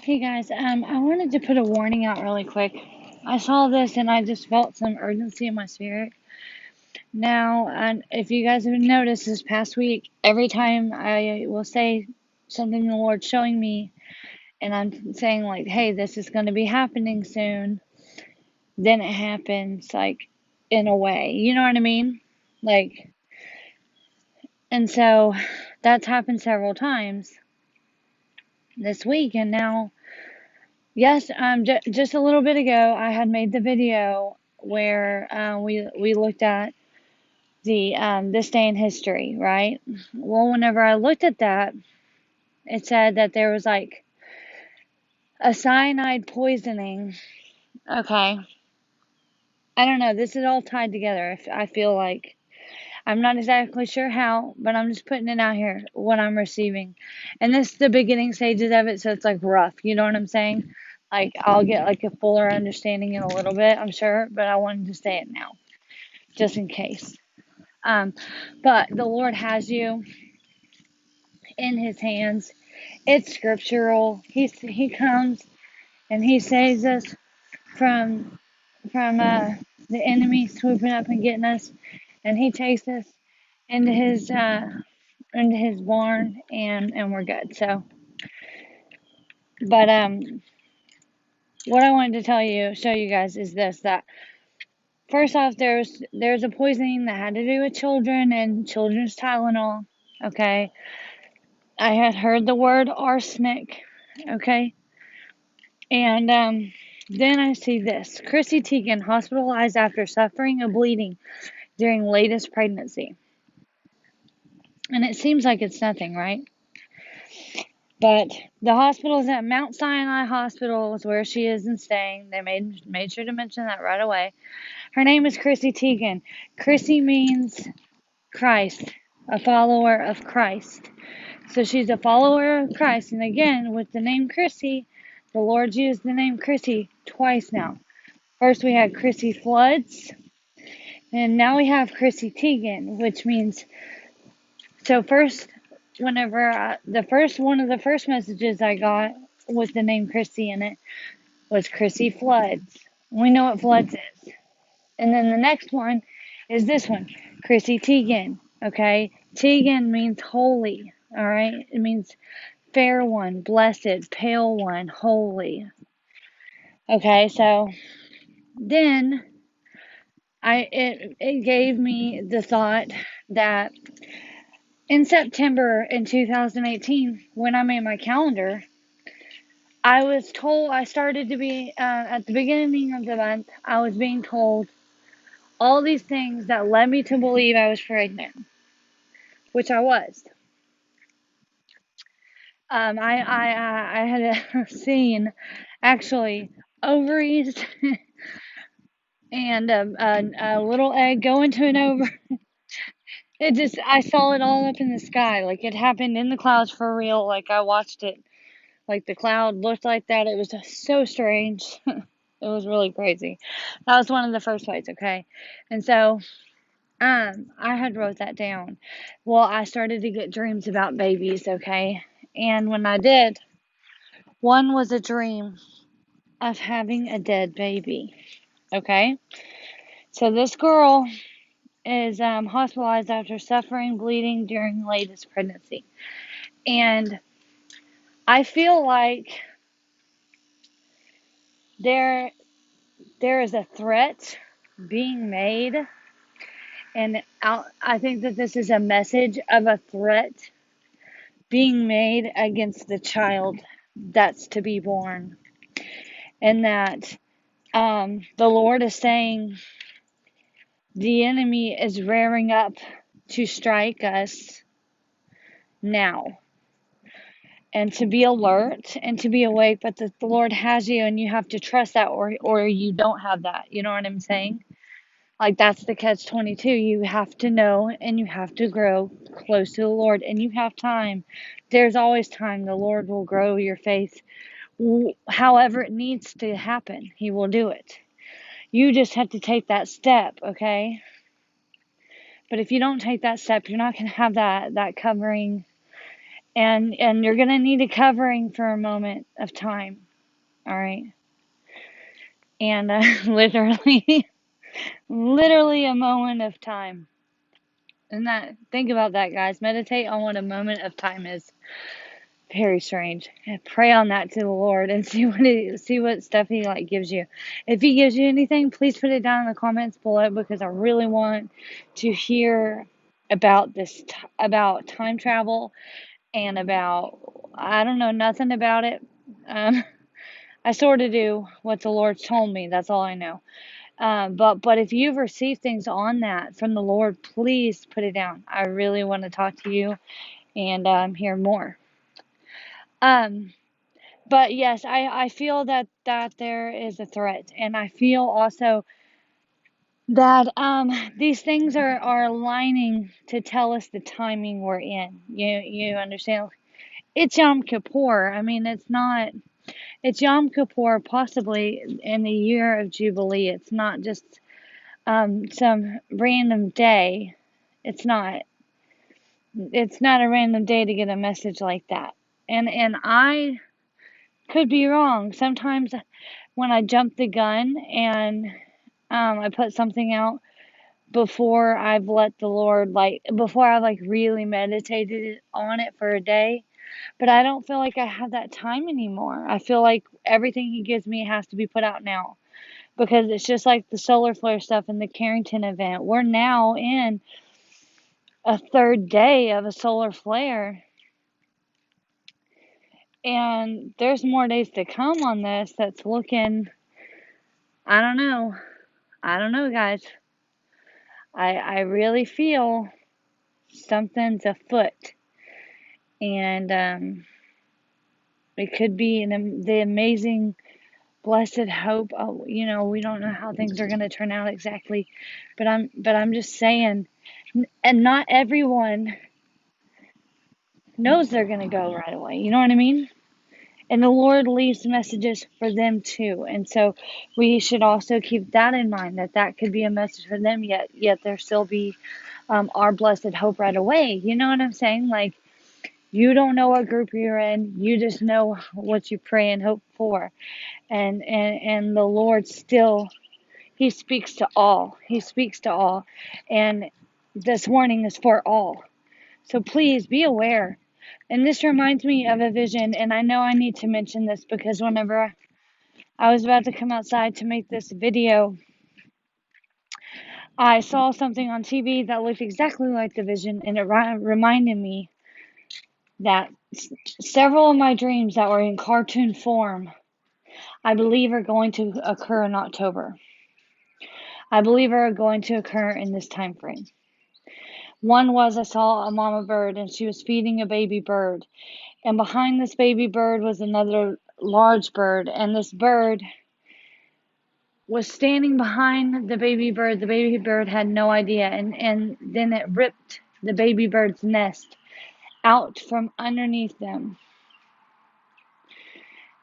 Hey guys, I wanted to put a warning out really quick. I saw this and I just felt some urgency in my spirit. Now, and if you guys have noticed this past week, every time I will say something the Lord's showing me, and I'm saying like, "Hey, this is going to be happening soon," then it happens like in a way. You know what I mean? Like, and so that's happened several times this week, and now. Yes, just a little bit ago, I had made the video where we looked at the this day in history, right? Well, whenever I looked at that, it said that there was like a cyanide poisoning. Okay, I don't know. This is all tied together. I feel like I'm not exactly sure how, but I'm just putting it out here what I'm receiving, and this is the beginning stages of it, so it's like rough. You know what I'm saying? Like I'll get like a fuller understanding in a little bit, I'm sure, but I wanted to say it now, just in case. Um, but the Lord has you in His hands. It's scriptural. He comes and He saves us from from the enemy swooping up and getting us, and He takes us into His barn, and we're good. So, but what I wanted to show you guys is this: that first off, there's a poisoning that had to do with children and children's Tylenol. Okay, I had heard the word arsenic. Okay, and then I see this: Chrissy Teigen hospitalized after suffering a bleeding during latest pregnancy. And it seems like it's nothing, right? But the hospital is at Mount Sinai Hospital, is where she is and staying. They made sure to mention that right away. Her name is Chrissy Teigen. Chrissy means Christ, a follower of Christ. So she's a follower of Christ. And again, with the name Chrissy, the Lord used the name Chrissy twice now. First we had Chrissy Floods, and now we have Chrissy Teigen, which means, so first, whenever the first one of the first messages I got with the name Chrissy in it was Chrissy Floods. We know what Floods is. And then the next one is this one, Chrissy Teigen. Okay, Teigen means holy. All right, it means fair one, blessed, pale one, holy. Okay, so then it gave me the thought that in September in 2018, when I made my calendar, I was told I started to be at the beginning of the month. I was being told all these things that led me to believe I was pregnant, which I was. I had seen actually ovaries and a little egg go into an ovary. It just, I saw it all up in the sky. Like it happened in the clouds for real. Like I watched it. Like the cloud looked like that. It was just so strange. It was really crazy. That was one of the first fights, okay? And so, I had wrote that down. Well, I started to get dreams about babies, okay? And when I did, one was a dream of having a dead baby, okay? So this girl is hospitalized after suffering bleeding during latest pregnancy. And I feel like there there is a threat being made, and I think that this is a message of a threat being made against the child that's to be born, and that the Lord is saying the enemy is rearing up to strike us now, and to be alert and to be awake, but that the Lord has you, and you have to trust that, or you don't have that. You know what I'm saying? Like that's the catch 22. You have to know and you have to grow close to the Lord, and you have time. There's always time. The Lord will grow your faith however it needs to happen. He will do it. You just have to take that step, okay? But if you don't take that step, you're not going to have that covering and you're gonna need a covering for a moment of time. All right, and literally, literally a moment of time. And that, think about that, guys. Meditate on what a moment of time is. Very strange. And pray on that to the Lord and see what stuff He like gives you. If He gives you anything, please put it down in the comments below, because I really want to hear about this about time travel, and about, I don't know nothing about it. Um, I sort of do what the Lord's told me. That's all I know. But if you've received things on that from the Lord, please put it down. I really want to talk to you and hear more. Um, but yes, I feel that there is a threat, and I feel also that these things are aligning to tell us the timing we're in. You understand? It's Yom Kippur. I mean, it's Yom Kippur, possibly in the year of Jubilee. It's not just some random day. It's not. It's not a random day to get a message like that. And I could be wrong. Sometimes when I jump the gun and I put something out before I've let the Lord, like, before I like really meditated on it for a day, but I don't feel like I have that time anymore. I feel like everything He gives me has to be put out now, because it's just like the solar flare stuff and the Carrington event. We're now in a third day of a solar flare, and there's more days to come on this. That's looking, I don't know. I don't know, guys. I really feel something's afoot, and it could be the amazing, blessed hope. Oh, we don't know how things are going to turn out exactly, but I'm just saying, and not everyone knows they're going to go right away. You know what I mean? And the Lord leaves messages for them too, and so we should also keep that in mind, that could be a message for them. Yet there still be our blessed hope right away. You know what I'm saying? Like, you don't know what group you're in. You just know what you pray and hope for. And the Lord still, He speaks to all. He speaks to all. And this warning is for all. So please be aware. And this reminds me of a vision. And I know I need to mention this, because whenever I was about to come outside to make this video, I saw something on TV that looked exactly like the vision. And it reminded me that several of my dreams that were in cartoon form, I believe, are going to occur in October. I believe are going to occur in this time frame. One was, I saw a mama bird and she was feeding a baby bird. And behind this baby bird was another large bird. And this bird was standing behind the baby bird. The baby bird had no idea. And then it ripped the baby bird's nest out from underneath them.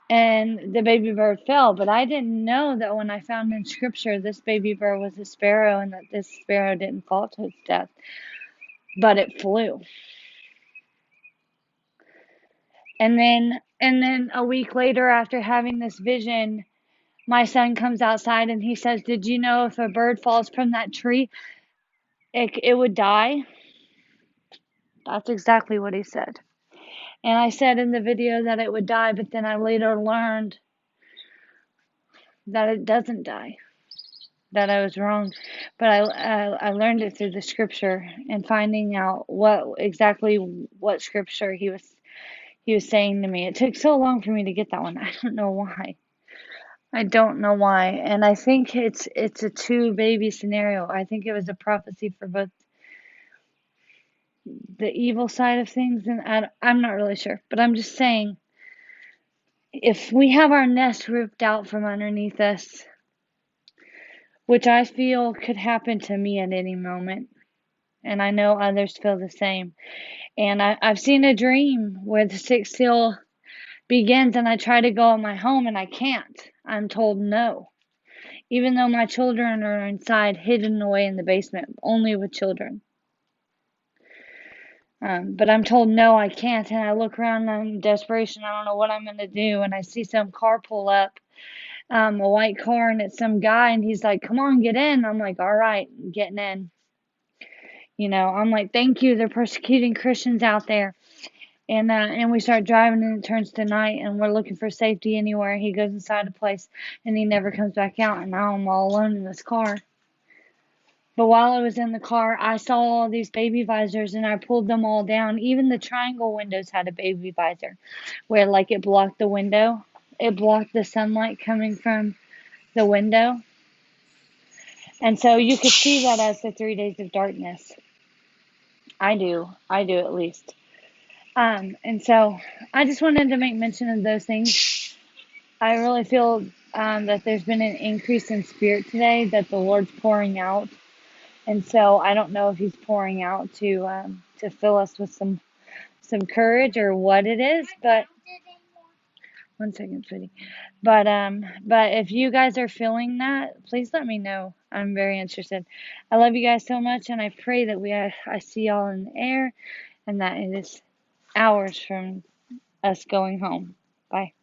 And the baby bird fell. But I didn't know that when I found in scripture this baby bird was a sparrow, and that this sparrow didn't fall to its death, but it flew. And then a week later, after having this vision, my son comes outside and he says, "Did you know if a bird falls from that tree, it would die?" That's exactly what he said. And I said in the video that it would die, but then I later learned that it doesn't die. That I was wrong, but I learned it through the scripture and finding out what scripture he was saying to me. It took so long for me to get that one. I don't know why. I don't know why. And I think it's a two baby scenario. I think it was a prophecy for both the evil side of things, and I'm not really sure, but I'm just saying, if we have our nest ripped out from underneath us, which I feel could happen to me at any moment, and I know others feel the same. And I've seen a dream where the sixth seal begins, and I try to go in my home and I can't. I'm told no. Even though my children are inside, hidden away in the basement, only with children. But I'm told no, I can't, and I look around and I'm in desperation. I don't know what I'm gonna do, and I see some car pull up, a white car, and it's some guy, and he's like, "Come on, get in." I'm like, "All right, I'm getting in." I'm like, "Thank you. They're persecuting Christians out there." And we start driving, and it turns to night, and we're looking for safety anywhere. He goes inside a place, and he never comes back out, and now I'm all alone in this car. But while I was in the car, I saw all these baby visors and I pulled them all down. Even the triangle windows had a baby visor where, like, it blocked the window, it blocked the sunlight coming from the window. And so you could see that as the 3 days of darkness. I do at least. And so I just wanted to make mention of those things. I really feel that there's been an increase in spirit today that the Lord's pouring out. And so I don't know if he's pouring out to fill us with some courage or what it is, but one second, sweetie. But if you guys are feeling that, please let me know. I'm very interested. I love you guys so much, and I pray that I see y'all in the air, and that it is hours from us going home. Bye.